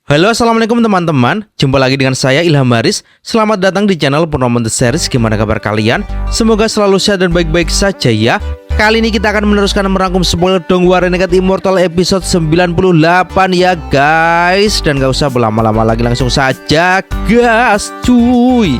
Halo, assalamualaikum teman-teman. Jumpa lagi dengan saya Ilham Haris. Selamat datang di channel Purnomo The Series. Gimana kabar kalian? Semoga selalu sehat dan baik-baik saja ya. Kali ini kita akan meneruskan merangkum spoiler Dong Renegade Immortal episode 98 ya guys. Dan gak usah berlama-lama lagi, langsung saja gas cuy.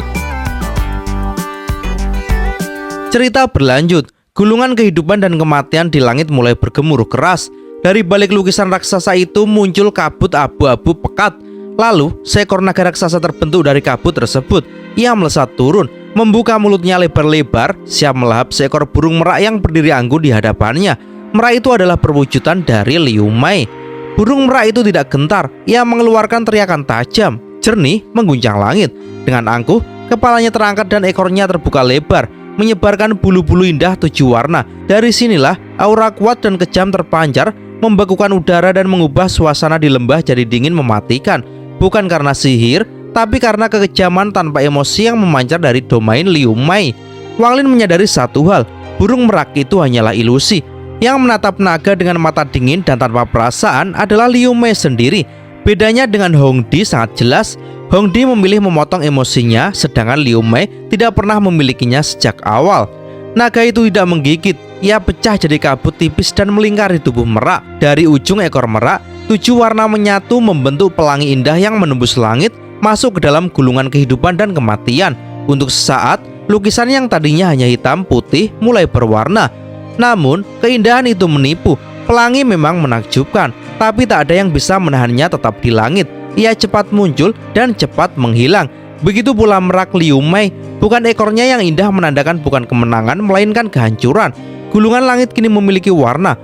Cerita berlanjut. Gulungan kehidupan dan kematian di langit mulai bergemuruh keras. Dari balik lukisan raksasa itu muncul kabut abu-abu pekat. Lalu seekor naga raksasa terbentuk dari kabut tersebut. Ia melesat turun, membuka mulutnya lebar-lebar, siap melahap seekor burung merak yang berdiri anggun di hadapannya. Merak itu adalah perwujudan dari Liu Mei. Burung merak itu tidak gentar, ia mengeluarkan teriakan tajam, jernih mengguncang langit. Dengan angkuh, kepalanya terangkat dan ekornya terbuka lebar, menyebarkan bulu-bulu indah 7 warna. Dari sinilah aura kuat dan kejam terpancar, membekukan udara dan mengubah suasana di lembah jadi dingin mematikan. Bukan karena sihir, tapi karena kekejaman tanpa emosi yang memancar dari domain Liu Mei. Wang Lin menyadari satu hal, burung merak itu hanyalah ilusi. Yang menatap naga dengan mata dingin dan tanpa perasaan adalah Liu Mei sendiri. Bedanya dengan Hong Di sangat jelas. Hong Di memilih memotong emosinya, sedangkan Liu Mei tidak pernah memilikinya sejak awal. Naga itu tidak menggigit, ia pecah jadi kabut tipis dan melingkari tubuh merak. Dari ujung ekor merak, 7 warna menyatu membentuk pelangi indah yang menembus langit, masuk ke dalam gulungan kehidupan dan kematian. Untuk sesaat, lukisan yang tadinya hanya hitam putih mulai berwarna. Namun, keindahan itu menipu. Pelangi memang menakjubkan, tapi tak ada yang bisa menahannya tetap di langit. Ia cepat muncul dan cepat menghilang. Begitu pula merak Liu Mei. Bukan ekornya yang indah menandakan bukan kemenangan, melainkan kehancuran. Gulungan langit kini memiliki warna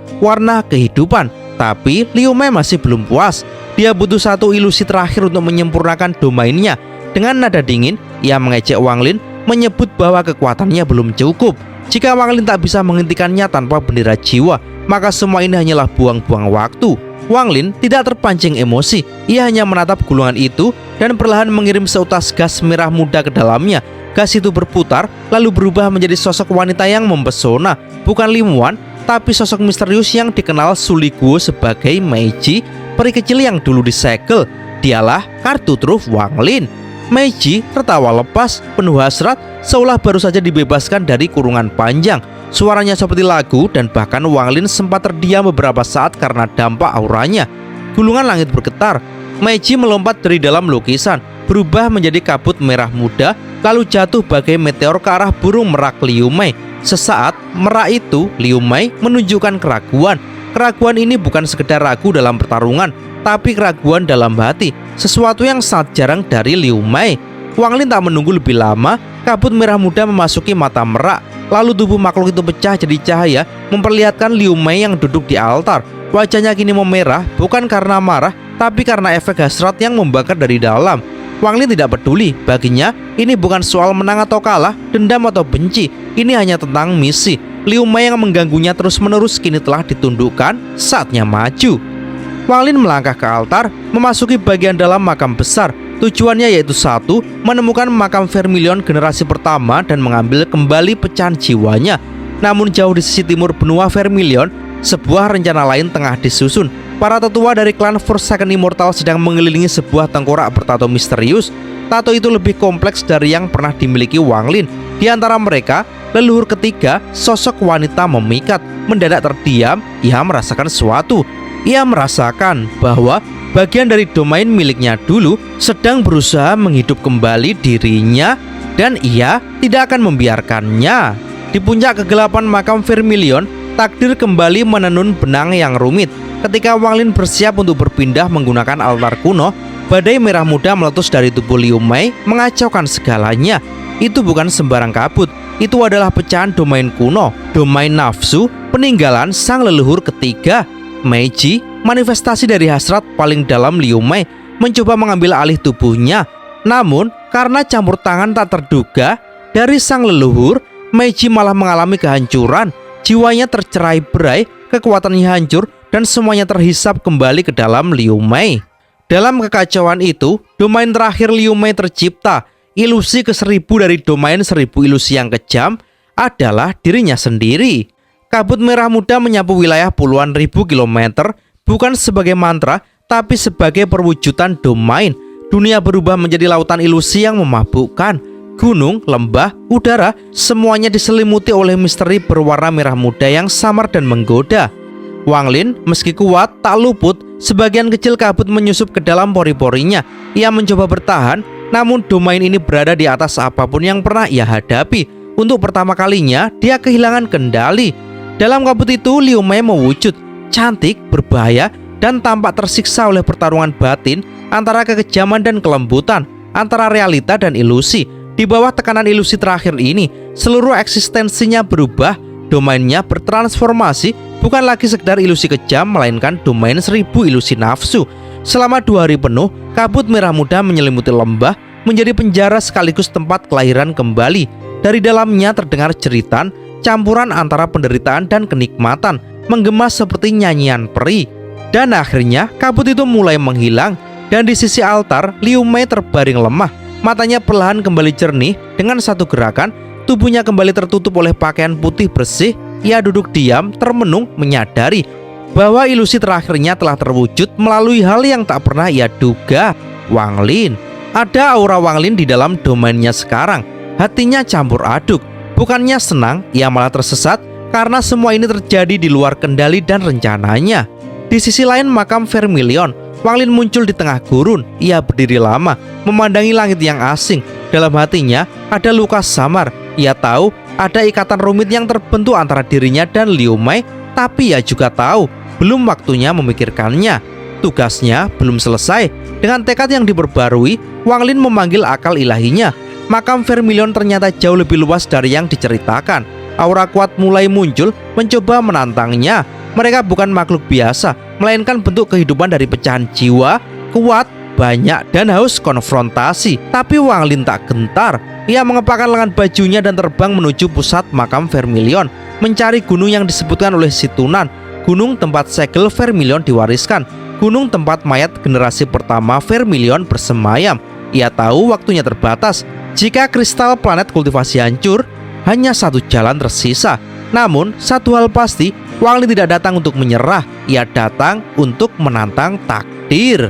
kehidupan. Tapi Liu Mei masih belum puas. Dia butuh satu ilusi terakhir untuk menyempurnakan domainnya. Dengan nada dingin, ia mengejek Wang Lin, menyebut bahwa kekuatannya belum cukup. Jika Wang Lin tak bisa menghentikannya tanpa bendera jiwa, maka semua ini hanyalah buang-buang waktu. Wang Lin tidak terpancing emosi. Ia hanya menatap gulungan itu dan perlahan mengirim seutas gas merah muda ke dalamnya. Gas itu berputar lalu berubah menjadi sosok wanita yang mempesona. Bukan Limuan, tapi sosok misterius yang dikenal Suli Guo sebagai Meiji, peri kecil yang dulu disegel. Dialah kartu truf Wang Lin. Meiji tertawa lepas, penuh hasrat, seolah baru saja dibebaskan dari kurungan panjang. Suaranya seperti lagu dan bahkan Wang Lin sempat terdiam beberapa saat karena dampak auranya. Gulungan langit bergetar. Meiji melompat dari dalam lukisan, berubah menjadi kabut merah muda, lalu jatuh bagai meteor ke arah burung merak Liu Mei. Sesaat, merak itu, Liu Mei, menunjukkan keraguan. Keraguan ini bukan sekedar ragu dalam pertarungan, tapi keraguan dalam hati, sesuatu yang sangat jarang dari Liu Mei. Wang Lin tak menunggu lebih lama, kabut merah muda memasuki mata merak. Lalu tubuh makhluk itu pecah jadi cahaya, memperlihatkan Liu Mei yang duduk di altar. Wajahnya kini memerah, bukan karena marah, tapi karena efek hasrat yang membakar dari dalam. Wang Lin tidak peduli, baginya ini bukan soal menang atau kalah, dendam atau benci. Ini hanya tentang misi. Liu Mei yang mengganggunya terus-menerus kini telah ditundukkan, saatnya maju. Wang Lin melangkah ke altar, memasuki bagian dalam makam besar. Tujuannya yaitu satu, menemukan makam Vermilion generasi pertama dan mengambil kembali pecahan jiwanya. Namun jauh di sisi timur benua Vermilion, sebuah rencana lain tengah disusun. Para tetua dari klan Forsaken Immortal sedang mengelilingi sebuah tengkorak bertato misterius. Tato itu lebih kompleks dari yang pernah dimiliki Wang Lin. Di antara mereka, leluhur ketiga, sosok wanita memikat. Mendadak terdiam, ia merasakan sesuatu. Ia merasakan bahwa bagian dari domain miliknya dulu sedang berusaha menghidup kembali dirinya, dan ia tidak akan membiarkannya. Di puncak kegelapan makam Vermilion, takdir kembali menenun benang yang rumit. Ketika Wang Lin bersiap untuk berpindah menggunakan altar kuno, badai merah muda meletus dari tubuh Liu Mei, mengacaukan segalanya. Itu bukan sembarang kabut, itu adalah pecahan domain kuno, domain nafsu, peninggalan sang leluhur ketiga. Meiji, manifestasi dari hasrat paling dalam Liu Mei, mencoba mengambil alih tubuhnya. Namun, karena campur tangan tak terduga dari sang leluhur, Meiji malah mengalami kehancuran. Jiwanya tercerai-berai, kekuatannya hancur, dan semuanya terhisap kembali ke dalam Liu Mei. Dalam kekacauan itu, domain terakhir Liu Mei tercipta. Ilusi ke-1000 dari domain 1000 ilusi yang kejam adalah dirinya sendiri. Kabut merah muda menyapu wilayah puluhan ribu kilometer, bukan sebagai mantra, tapi sebagai perwujudan domain. Dunia berubah menjadi lautan ilusi yang memabukkan. Gunung, lembah, udara, semuanya diselimuti oleh misteri berwarna merah muda yang samar dan menggoda. Wang Lin meski kuat tak luput, sebagian kecil kabut menyusup ke dalam pori-porinya. Ia mencoba bertahan, namun domain ini berada di atas apapun yang pernah ia hadapi. Untuk pertama kalinya, dia kehilangan kendali. Dalam kabut itu, Liu Mei mewujud, cantik, berbahaya, dan tampak tersiksa oleh pertarungan batin antara kekejaman dan kelembutan, antara realita dan ilusi. Di bawah tekanan ilusi terakhir ini, seluruh eksistensinya berubah. Domainnya bertransformasi, bukan lagi sekedar ilusi kejam, melainkan domain 1000 ilusi nafsu. Selama 2 hari penuh, kabut merah muda menyelimuti lembah, menjadi penjara sekaligus tempat kelahiran kembali. Dari dalamnya terdengar jeritan, campuran antara penderitaan dan kenikmatan, menggema seperti nyanyian peri. Dan akhirnya kabut itu mulai menghilang, dan di sisi altar Liu Mei terbaring lemah. Matanya perlahan kembali jernih. Dengan satu gerakan, tubuhnya kembali tertutup oleh pakaian putih bersih. Ia duduk diam, termenung, menyadari bahwa ilusi terakhirnya telah terwujud melalui hal yang tak pernah ia duga. Wang Lin. Ada aura Wang Lin di dalam domainnya sekarang. Hatinya campur aduk. Bukannya senang, ia malah tersesat karena semua ini terjadi di luar kendali dan rencananya. Di sisi lain makam Vermilion, Wang Lin muncul di tengah gurun. Ia berdiri lama, memandangi langit yang asing. Dalam hatinya ada luka samar. Ia tahu ada ikatan rumit yang terbentuk antara dirinya dan Liu Mei, tapi ia juga tahu belum waktunya memikirkannya. Tugasnya belum selesai. Dengan tekad yang diperbarui, Wang Lin memanggil akal ilahinya. Makam Vermilion ternyata jauh lebih luas dari yang diceritakan. Aura kuat mulai muncul, mencoba menantangnya. Mereka bukan makhluk biasa, melainkan bentuk kehidupan dari pecahan jiwa, kuat, banyak, dan haus konfrontasi. Tapi Wang Lin tak gentar. Ia mengepakkan lengan bajunya dan terbang menuju pusat makam Vermilion, mencari gunung yang disebutkan oleh Situnan, gunung tempat segel Vermilion diwariskan, gunung tempat mayat generasi pertama Vermilion bersemayam. Ia tahu waktunya terbatas. Jika kristal planet kultivasi hancur, hanya satu jalan tersisa. Namun, satu hal pasti, Wang Lin tidak datang untuk menyerah. Ia datang untuk menantang takdir.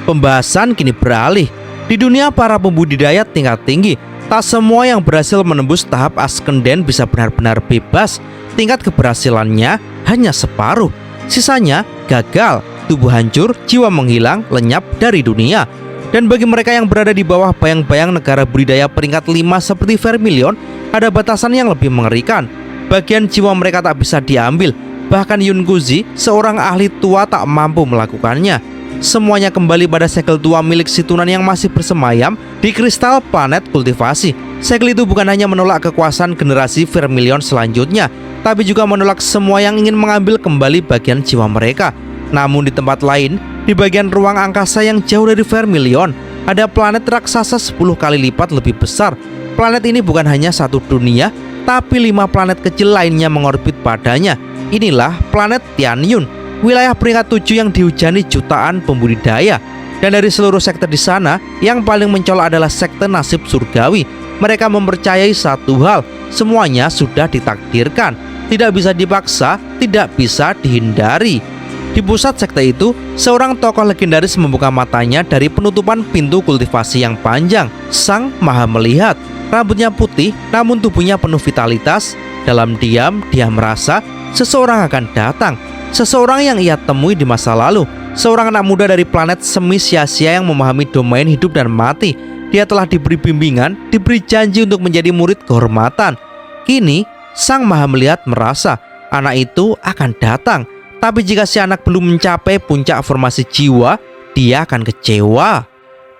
Pembahasan kini beralih. Di dunia para pembudidaya tingkat tinggi, tak semua yang berhasil menembus tahap Askenden bisa benar-benar bebas. Tingkat keberhasilannya hanya separuh. Sisanya gagal, tubuh hancur, jiwa menghilang, lenyap dari dunia. Dan bagi mereka yang berada di bawah bayang-bayang negara budidaya peringkat 5 seperti Vermilion, ada batasan yang lebih mengerikan. Bagian jiwa mereka tak bisa diambil. Bahkan Yun Guzi, seorang ahli tua, tak mampu melakukannya. Semuanya kembali pada segel tua milik Situnan yang masih bersemayam di kristal planet kultivasi. Segel itu bukan hanya menolak kekuasaan generasi Vermilion selanjutnya, tapi juga menolak semua yang ingin mengambil kembali bagian jiwa mereka. Namun di tempat lain, di bagian ruang angkasa yang jauh dari Vermilion, ada planet raksasa 10 kali lipat lebih besar. Planet ini bukan hanya satu dunia, tapi 5 planet kecil lainnya mengorbit padanya. Inilah planet Tianyun, wilayah peringkat 7 yang dihujani jutaan pembudidaya. Dan dari seluruh sekte di sana, yang paling mencolok adalah sekte nasib surgawi. Mereka mempercayai satu hal, semuanya sudah ditakdirkan, tidak bisa dipaksa, tidak bisa dihindari. Di pusat sekte itu, seorang tokoh legendaris membuka matanya dari penutupan pintu kultivasi yang panjang. Sang Maha Melihat. Rambutnya putih, namun tubuhnya penuh vitalitas. Dalam diam, dia merasa seseorang akan datang. Seseorang yang ia temui di masa lalu. Seorang anak muda dari planet semi sia-sia yang memahami domain hidup dan mati. Dia telah diberi bimbingan, diberi janji untuk menjadi murid kehormatan. Kini, Sang Maha Melihat merasa anak itu akan datang. Tapi jika si anak belum mencapai puncak formasi jiwa, dia akan kecewa.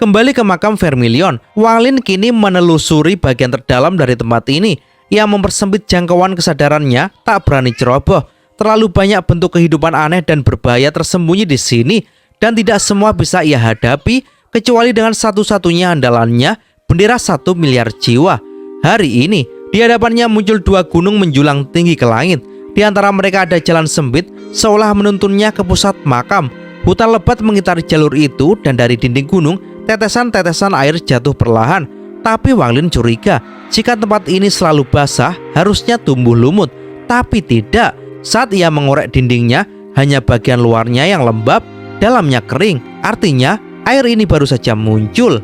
Kembali ke makam Vermilion, Wang Lin kini menelusuri bagian terdalam dari tempat ini. Ia mempersempit jangkauan kesadarannya, tak berani ceroboh. Terlalu banyak bentuk kehidupan aneh dan berbahaya tersembunyi di sini, dan tidak semua bisa ia hadapi, kecuali dengan satu-satunya andalannya, bendera 1 miliar jiwa. Hari ini, di hadapannya muncul 2 gunung menjulang tinggi ke langit. Di antara mereka ada jalan sempit, seolah menuntunnya ke pusat makam. Hutan lebat mengitari jalur itu, dan dari dinding gunung, tetesan-tetesan air jatuh perlahan. Tapi Wang Lin curiga, jika tempat ini selalu basah, harusnya tumbuh lumut. Tapi tidak. Saat ia mengorek dindingnya, hanya bagian luarnya yang lembab. dalamnya kering, artinya air ini baru saja muncul.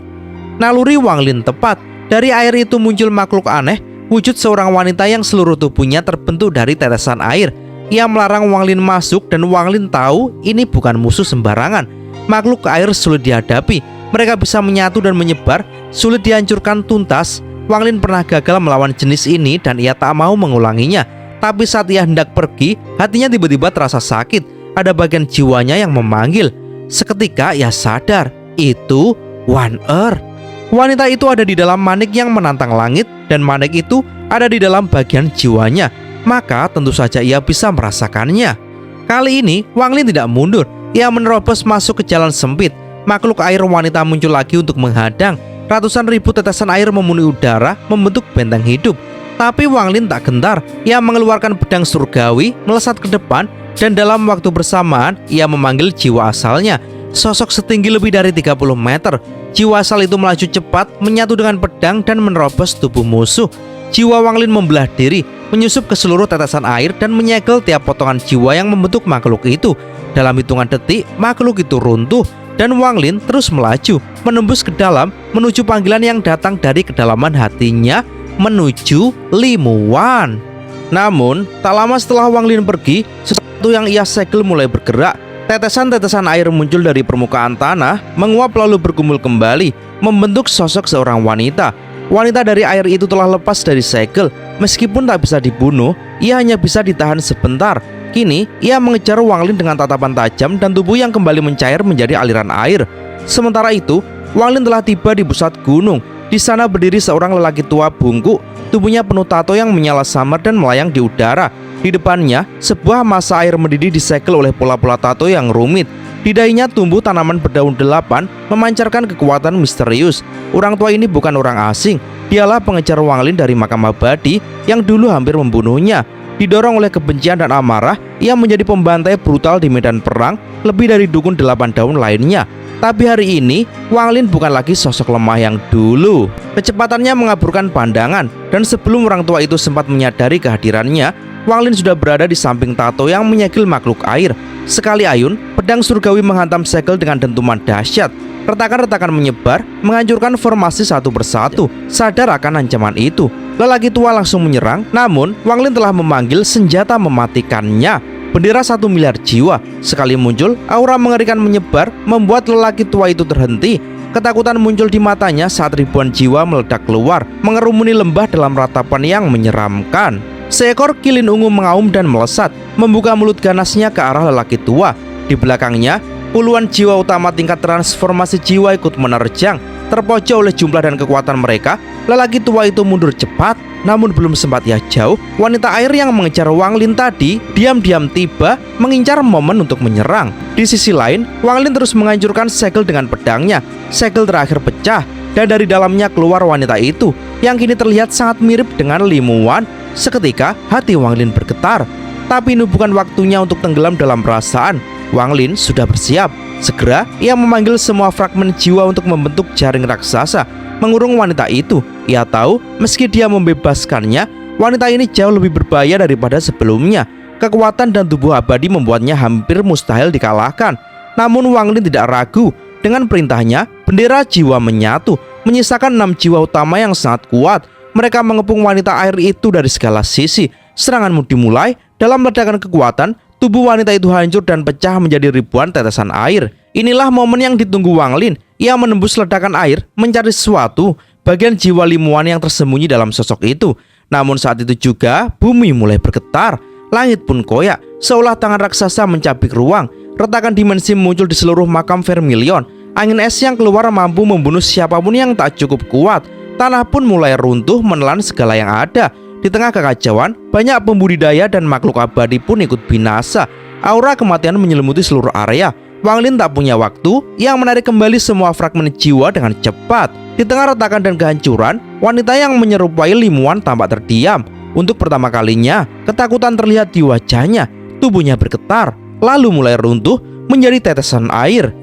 Naluri Wang Lin tepat. Dari air itu muncul makhluk aneh, wujud seorang wanita yang seluruh tubuhnya terbentuk dari tetesan air. Ia melarang Wang Lin masuk dan Wang Lin tahu ini bukan musuh sembarangan. Makhluk air sulit dihadapi, mereka bisa menyatu dan menyebar, sulit dihancurkan tuntas. Wang Lin pernah gagal melawan jenis ini dan ia tak mau mengulanginya. Tapi saat ia hendak pergi, hatinya tiba-tiba terasa sakit. Ada bagian jiwanya yang memanggil. Seketika ia sadar, itu Wan Wanita itu ada di dalam manik yang menantang langit, dan manik itu ada di dalam bagian jiwanya. Maka tentu saja ia bisa merasakannya. Kali ini Wang Lin tidak mundur. Ia menerobos masuk ke jalan sempit. Makhluk air wanita muncul lagi untuk menghadang. Ratusan ribu tetesan air memenuhi udara, membentuk benteng hidup. Tapi Wang Lin tak gentar. Ia mengeluarkan pedang surgawi, melesat ke depan, dan dalam waktu bersamaan ia memanggil jiwa asalnya. Sosok setinggi lebih dari 30 meter. Jiwa asal itu melaju cepat, menyatu dengan pedang dan menerobos tubuh musuh. Jiwa Wang Lin membelah diri, menyusup ke seluruh tetesan air dan menyegel tiap potongan jiwa yang membentuk makhluk itu. Dalam hitungan detik, makhluk itu runtuh dan Wang Lin terus melaju, menembus ke dalam, menuju panggilan yang datang dari kedalaman hatinya, menuju Limuwan. Namun, tak lama setelah Wang Lin pergi, sesuatu yang ia segel mulai bergerak. Tetesan-tetesan air muncul dari permukaan tanah, menguap lalu berkumpul kembali, membentuk sosok seorang wanita. Wanita dari air itu telah lepas dari segel. Meskipun tak bisa dibunuh, ia hanya bisa ditahan sebentar. Kini, ia mengejar Wang Lin dengan tatapan tajam dan tubuh yang kembali mencair menjadi aliran air. Sementara itu, Wang Lin telah tiba di pusat gunung. Di sana berdiri seorang lelaki tua bungkuk, tubuhnya penuh tato yang menyala samar dan melayang di udara. Di depannya, sebuah masa air mendidih disegel oleh pola-pola tato yang rumit. Di dahinya tumbuh tanaman berdaun 8, memancarkan kekuatan misterius. Orang tua ini bukan orang asing. Dialah pengejar Wang Lin dari makam abadi yang dulu hampir membunuhnya. Didorong oleh kebencian dan amarah, ia menjadi pembantai brutal di medan perang, lebih dari dukun 8 daun lainnya. Tapi hari ini, Wang Lin bukan lagi sosok lemah yang dulu. Kecepatannya mengaburkan pandangan, dan sebelum orang tua itu sempat menyadari kehadirannya, Wang Lin sudah berada di samping tato yang menyegel makhluk air. Sekali ayun, pedang surgawi menghantam segel dengan dentuman dahsyat. Retakan-retakan menyebar, menghancurkan formasi satu persatu. Sadar akan ancaman itu, lelaki tua langsung menyerang. Namun, Wang Lin telah memanggil senjata mematikannya. Bendera 1 miliar jiwa. Sekali muncul, aura mengerikan menyebar, membuat lelaki tua itu terhenti. Ketakutan muncul di matanya saat ribuan jiwa meledak keluar, mengerumuni lembah dalam ratapan yang menyeramkan. Seekor kilin ungu mengaum dan melesat, membuka mulut ganasnya ke arah lelaki tua. Di belakangnya, puluhan jiwa utama tingkat transformasi jiwa ikut menerjang. Terpojok oleh jumlah dan kekuatan mereka, lelaki tua itu mundur cepat. Namun belum sempat ia jauh, wanita air yang mengejar Wang Lin tadi diam-diam tiba, mengincar momen untuk menyerang. Di sisi lain, Wang Lin terus menghancurkan segel dengan pedangnya. Segel terakhir pecah, dan dari dalamnya keluar wanita itu, yang kini terlihat sangat mirip dengan Limuwan. Seketika, hati Wang Lin bergetar. Tapi ini bukan waktunya untuk tenggelam dalam perasaan. Wang Lin sudah bersiap. Segera, ia memanggil semua fragmen jiwa untuk membentuk jaring raksasa, mengurung wanita itu. Ia tahu, meski dia membebaskannya, wanita ini jauh lebih berbahaya daripada sebelumnya. Kekuatan dan tubuh abadi membuatnya hampir mustahil dikalahkan. Namun Wang Lin tidak ragu. Dengan perintahnya, bendera jiwa menyatu, menyisakan 6 jiwa utama yang sangat kuat. Mereka mengepung wanita air itu dari segala sisi. Seranganmu dimulai. Dalam ledakan kekuatan, tubuh wanita itu hancur dan pecah menjadi ribuan tetesan air. Inilah momen yang ditunggu Wang Lin. Ia menembus ledakan air, mencari sesuatu, bagian jiwa Limuwan yang tersembunyi dalam sosok itu. Namun saat itu juga, bumi mulai bergetar. Langit pun koyak, seolah tangan raksasa mencabik ruang. Retakan dimensi muncul di seluruh makam Vermilion. Angin es yang keluar mampu membunuh siapapun yang tak cukup kuat. Tanah pun mulai runtuh menelan segala yang ada. Di tengah kekacauan, banyak pembudidaya dan makhluk abadi pun ikut binasa. Aura kematian menyelimuti seluruh area. Wang Lin tak punya waktu, yang menarik kembali semua fragmen jiwa dengan cepat. Di tengah retakan dan kehancuran, wanita yang menyerupai Limuwan tampak terdiam. Untuk pertama kalinya, ketakutan terlihat di wajahnya. Tubuhnya bergetar, lalu mulai runtuh menjadi tetesan air.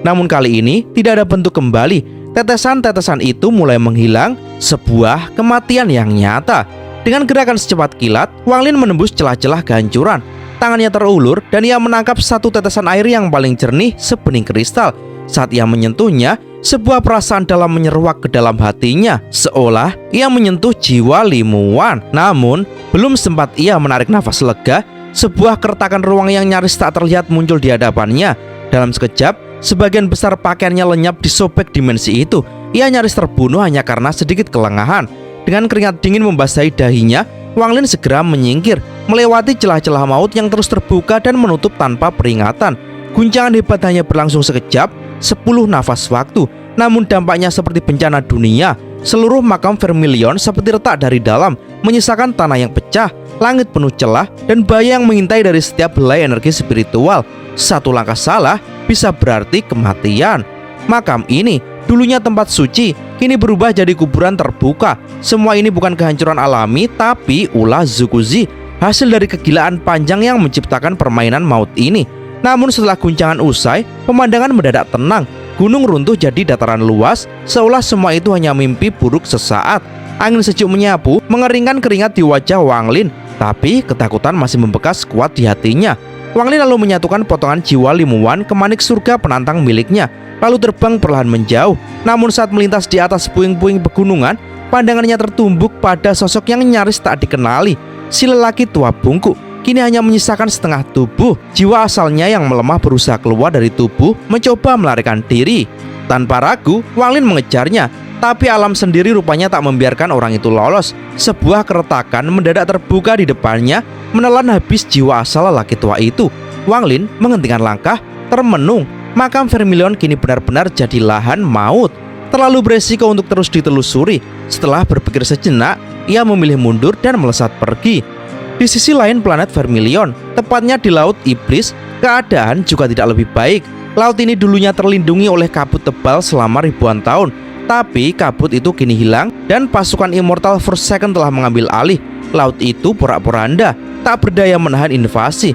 Namun kali ini tidak ada bentuk kembali. Tetesan-tetesan itu mulai menghilang, sebuah kematian yang nyata. Dengan gerakan secepat kilat, Wang Lin menembus celah-celah kehancuran. Tangannya terulur dan ia menangkap satu tetesan air yang paling jernih sebening kristal. Saat ia menyentuhnya, sebuah perasaan dalam menyeruak ke dalam hatinya, seolah ia menyentuh jiwa Li Muwan. Namun, belum sempat ia menarik nafas lega, sebuah keretakan ruang yang nyaris tak terlihat muncul di hadapannya. Dalam sekejap, sebagian besar pakaiannya lenyap disobek dimensi itu. Ia nyaris terbunuh hanya karena sedikit kelengahan. Dengan keringat dingin membasahi dahinya, Wang Lin segera menyingkir, melewati celah-celah maut yang terus terbuka dan menutup tanpa peringatan. Guncangan hebat hanya berlangsung sekejap, 10 nafas waktu. Namun dampaknya seperti bencana dunia. Seluruh makam Vermilion seperti retak dari dalam, menyisakan tanah yang pecah, langit penuh celah, dan bahaya yang mengintai dari setiap helai energi spiritual. Satu langkah salah bisa berarti kematian. Makam ini dulunya tempat suci, kini berubah jadi kuburan terbuka. Semua ini bukan kehancuran alami, tapi ulah Zuguzi, hasil dari kegilaan panjang yang menciptakan permainan maut ini. Namun setelah guncangan usai, pemandangan mendadak tenang. Gunung runtuh jadi dataran luas, seolah semua itu hanya mimpi buruk sesaat. Angin sejuk menyapu, mengeringkan keringat di wajah Wang Lin, tapi ketakutan masih membekas kuat di hatinya. Wang Lin lalu menyatukan potongan jiwa Li Muwan ke manik surga penantang miliknya, lalu terbang perlahan menjauh. Namun saat melintas di atas puing-puing pegunungan, pandangannya tertumbuk pada sosok yang nyaris tak dikenali. Si lelaki tua bungkuk kini hanya menyisakan setengah tubuh. Jiwa asalnya yang melemah berusaha keluar dari tubuh, mencoba melarikan diri. Tanpa ragu, Wang Lin mengejarnya, tapi alam sendiri rupanya tak membiarkan orang itu lolos. Sebuah keretakan mendadak terbuka di depannya, menelan habis jiwa asal lelaki tua itu. Wang Lin menghentikan langkah, termenung. Makam Vermilion kini benar-benar jadi lahan maut. Terlalu beresiko untuk terus ditelusuri. Setelah berpikir sejenak, ia memilih mundur dan melesat pergi. Di sisi lain planet Vermilion, tepatnya di Laut Iblis, keadaan juga tidak lebih baik. Laut ini dulunya terlindungi oleh kabut tebal selama ribuan tahun, tapi kabut itu kini hilang dan pasukan Immortal Forsaken telah mengambil alih. Laut itu porak-poranda, tak berdaya menahan invasi.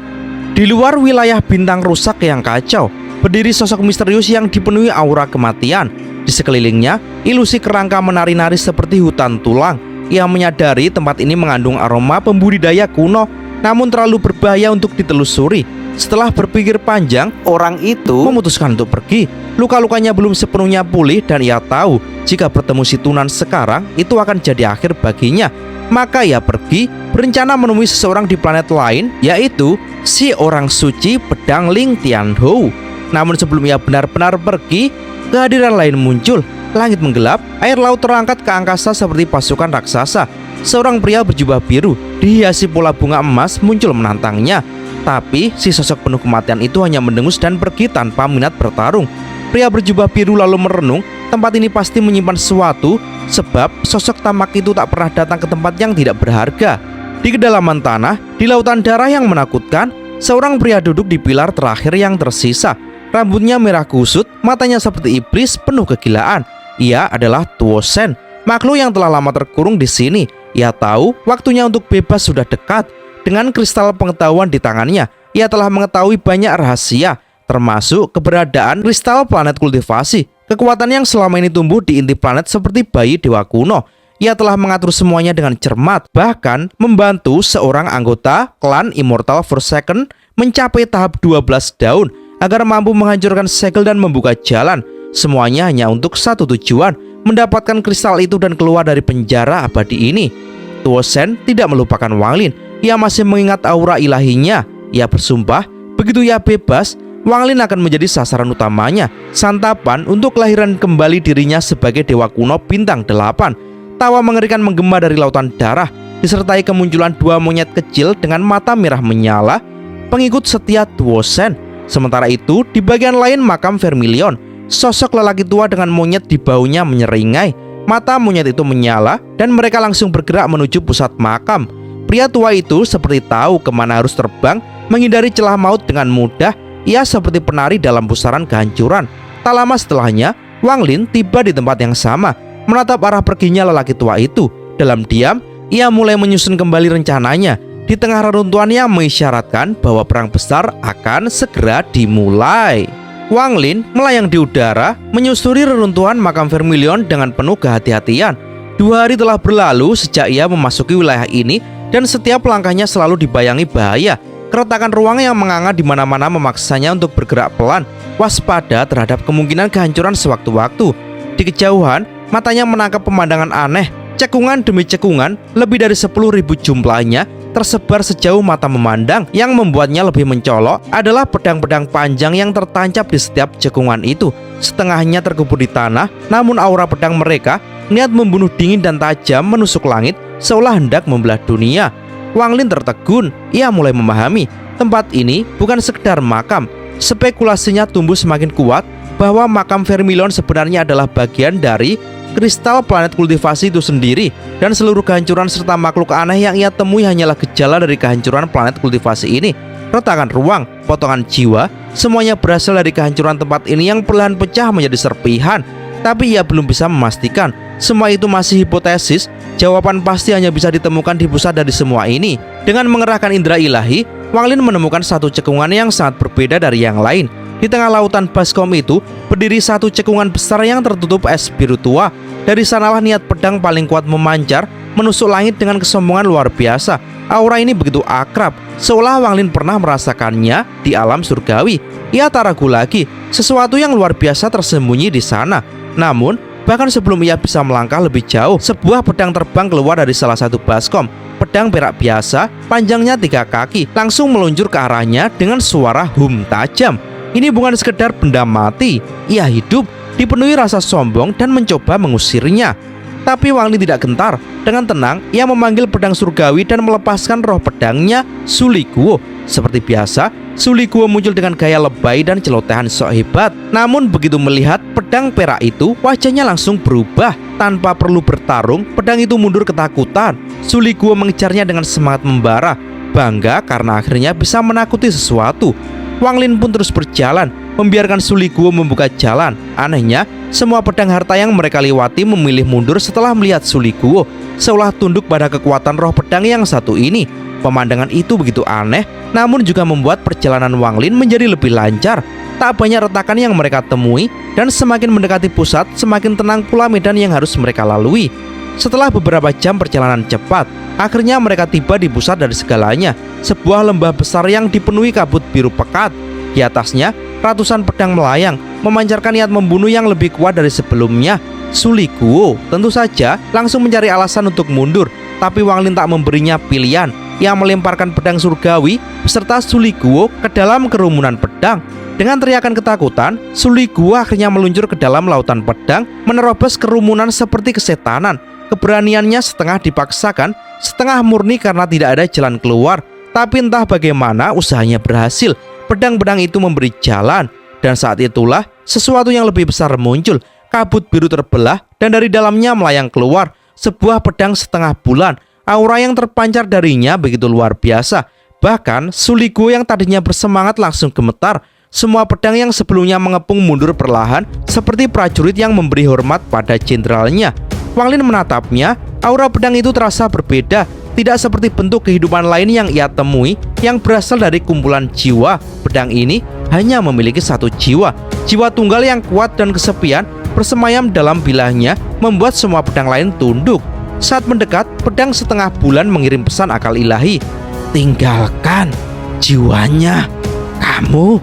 Di luar wilayah bintang rusak yang kacau, berdiri sosok misterius yang dipenuhi aura kematian. Di sekelilingnya, ilusi kerangka menari-nari seperti hutan tulang. Ia menyadari tempat ini mengandung aroma pembudidaya kuno, namun terlalu berbahaya untuk ditelusuri. Setelah berpikir panjang, orang itu memutuskan untuk pergi. Luka-lukanya belum sepenuhnya pulih dan ia tahu jika bertemu si Tunan sekarang itu akan jadi akhir baginya. Maka ia pergi, berencana menemui seseorang di planet lain, yaitu si orang suci pedang Ling Tianhou. Namun sebelum ia benar-benar pergi, kehadiran lain muncul. Langit menggelap, air laut terangkat ke angkasa seperti pasukan raksasa. Seorang pria berjubah biru, dihiasi pola bunga emas muncul menantangnya. Tapi si sosok penuh kematian itu hanya mendengus dan pergi tanpa minat bertarung. Pria berjubah biru lalu merenung, tempat ini pasti menyimpan sesuatu, sebab sosok tamak itu tak pernah datang ke tempat yang tidak berharga. Di kedalaman tanah, di lautan darah yang menakutkan, seorang pria duduk di pilar terakhir yang tersisa. Rambutnya merah kusut, matanya seperti iblis penuh kegilaan. Ia adalah Tuo Shen, makhluk yang telah lama terkurung di sini. Ia tahu waktunya untuk bebas sudah dekat. Dengan kristal pengetahuan di tangannya, ia telah mengetahui banyak rahasia, termasuk keberadaan kristal planet kultivasi. Kekuatan yang selama ini tumbuh di inti planet seperti bayi dewa kuno. Ia telah mengatur semuanya dengan cermat, bahkan membantu seorang anggota klan Immortal Forsaken mencapai tahap 12 daun agar mampu menghancurkan segel dan membuka jalan. Semuanya hanya untuk satu tujuan, mendapatkan kristal itu dan keluar dari penjara abadi ini. Tuo Shen tidak melupakan Wang Lin. Ia masih mengingat aura ilahinya. Ia bersumpah, begitu ia bebas, Wang Lin akan menjadi sasaran utamanya, santapan untuk kelahiran kembali dirinya sebagai dewa kuno bintang 8. Tawa mengerikan menggema dari lautan darah, disertai kemunculan dua monyet kecil dengan mata merah menyala, pengikut setia Tuo Shen. Sementara itu, di bagian lain makam Vermilion, sosok lelaki tua dengan monyet di baunya menyeringai. Mata monyet itu menyala dan mereka langsung bergerak menuju pusat makam. Pria tua itu seperti tahu kemana harus terbang, menghindari celah maut dengan mudah. Ia seperti penari dalam pusaran kehancuran. Tak lama setelahnya, Wang Lin tiba di tempat yang sama, menatap arah perginya lelaki tua itu. Dalam diam, ia mulai menyusun kembali rencananya. Di tengah reruntuhan yang mengisyaratkan bahwa perang besar akan segera dimulai. Wang Lin melayang di udara, menyusuri reruntuhan makam Vermilion dengan penuh kehati-hatian. 2 hari telah berlalu sejak ia memasuki wilayah ini, dan setiap langkahnya selalu dibayangi bahaya. Keretakan ruang yang menganga di mana-mana memaksanya untuk bergerak pelan, waspada terhadap kemungkinan kehancuran sewaktu-waktu. Di kejauhan, matanya menangkap pemandangan aneh. Cekungan demi cekungan, lebih dari 10.000 jumlahnya, tersebar sejauh mata memandang. Yang membuatnya lebih mencolok adalah pedang-pedang panjang yang tertancap di setiap cekungan itu. Setengahnya terkubur di tanah, namun aura pedang mereka niat membunuh dingin dan tajam menusuk langit, seolah hendak membelah dunia. Wang Lin tertegun. Ia mulai memahami tempat ini bukan sekedar makam. Spekulasinya tumbuh semakin kuat bahwa makam Vermilion sebenarnya adalah bagian dari kristal planet kultivasi itu sendiri, dan seluruh kehancuran serta makhluk aneh yang ia temui hanyalah gejala dari kehancuran planet kultivasi ini. Retakan ruang, potongan jiwa, semuanya berasal dari kehancuran tempat ini yang perlahan pecah menjadi serpihan. Tapi ia belum bisa memastikan. Semua itu masih hipotesis. Jawaban pasti hanya bisa ditemukan di pusat dari semua ini. Dengan mengerahkan indera ilahi, Wang Lin menemukan satu cekungan yang sangat berbeda dari yang lain. Di tengah lautan baskom itu berdiri satu cekungan besar yang tertutup es biru tua. Dari sanalah niat pedang paling kuat memancar, menusuk langit dengan kesombongan luar biasa. Aura ini begitu akrab, seolah Wang Lin pernah merasakannya di alam surgawi. Ia tak ragu lagi, sesuatu yang luar biasa tersembunyi di sana. Namun, bahkan sebelum ia bisa melangkah lebih jauh, sebuah pedang terbang keluar dari salah satu baskom. Pedang perak biasa, panjangnya 3 kaki, langsung meluncur ke arahnya dengan suara hum tajam. Ini bukan sekedar benda mati, ia hidup, dipenuhi rasa sombong dan mencoba mengusirnya. Tapi Wang Lin tidak gentar. Dengan tenang, ia memanggil pedang surgawi dan melepaskan roh pedangnya, Suli Guo. Seperti biasa, Suli Guo muncul dengan gaya lebay dan celotehan sok hebat. Namun begitu melihat pedang perak itu, wajahnya langsung berubah. Tanpa perlu bertarung, pedang itu mundur ketakutan. Suli Guo mengejarnya dengan semangat membara, bangga karena akhirnya bisa menakuti sesuatu. Wang Lin pun terus berjalan, membiarkan Suli Guo membuka jalan. Anehnya, semua pedang harta yang mereka lewati memilih mundur setelah melihat Suli Guo, seolah tunduk pada kekuatan roh pedang yang satu ini. Pemandangan itu begitu aneh, namun juga membuat perjalanan Wang Lin menjadi lebih lancar. Tak banyak retakan yang mereka temui, dan semakin mendekati pusat, semakin tenang pula medan yang harus mereka lalui. Setelah beberapa jam perjalanan cepat, akhirnya mereka tiba di pusat dari segalanya, sebuah lembah besar yang dipenuhi kabut biru pekat. Di atasnya, ratusan pedang melayang, memancarkan niat membunuh yang lebih kuat dari sebelumnya. Suli Guo tentu saja langsung mencari alasan untuk mundur, tapi Wang Lin tak memberinya pilihan. Ia melemparkan pedang surgawi beserta Suli Guo ke dalam kerumunan pedang. Dengan teriakan ketakutan, Suli Guo akhirnya meluncur ke dalam lautan pedang, menerobos kerumunan seperti kesetanan. Keberaniannya setengah dipaksakan, setengah murni karena tidak ada jalan keluar. Tapi entah bagaimana usahanya berhasil. Pedang-pedang itu memberi jalan. Dan saat itulah sesuatu yang lebih besar muncul. Kabut biru terbelah dan dari dalamnya melayang keluar sebuah pedang setengah bulan. Aura yang terpancar darinya begitu luar biasa. Bahkan Suli Guo yang tadinya bersemangat langsung gemetar. Semua pedang yang sebelumnya mengepung mundur perlahan, seperti prajurit yang memberi hormat pada jenderalnya. Wang Lin menatapnya. Aura pedang itu terasa berbeda, tidak seperti bentuk kehidupan lain yang ia temui, yang berasal dari kumpulan jiwa. Pedang ini hanya memiliki satu jiwa, jiwa tunggal yang kuat dan kesepian bersemayam dalam bilahnya, membuat semua pedang lain tunduk. Saat mendekat, pedang setengah bulan mengirim pesan akal ilahi. Tinggalkan jiwanya, kamu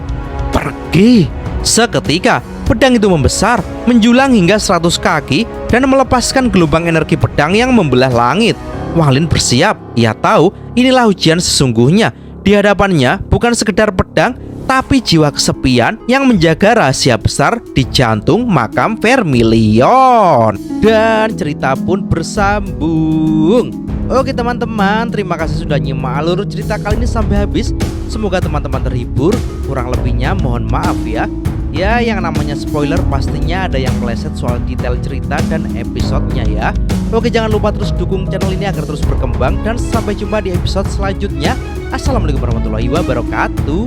pergi. Seketika, pedang itu membesar, menjulang hingga 100 kaki dan melepaskan gelombang energi pedang yang membelah langit. Wang Lin bersiap. Ia tahu inilah ujian sesungguhnya. Di hadapannya bukan sekedar pedang, tapi jiwa kesepian yang menjaga rahasia besar di jantung makam Vermilion. Dan cerita pun bersambung. Oke teman-teman, terima kasih sudah nyimak alur cerita kali ini sampai habis. Semoga teman-teman terhibur. Kurang lebihnya mohon maaf ya. Ya, yang namanya spoiler pastinya ada yang meleset soal detail cerita dan episodenya ya. Oke, jangan lupa terus dukung channel ini agar terus berkembang. Dan sampai jumpa di episode selanjutnya. Assalamualaikum warahmatullahi wabarakatuh.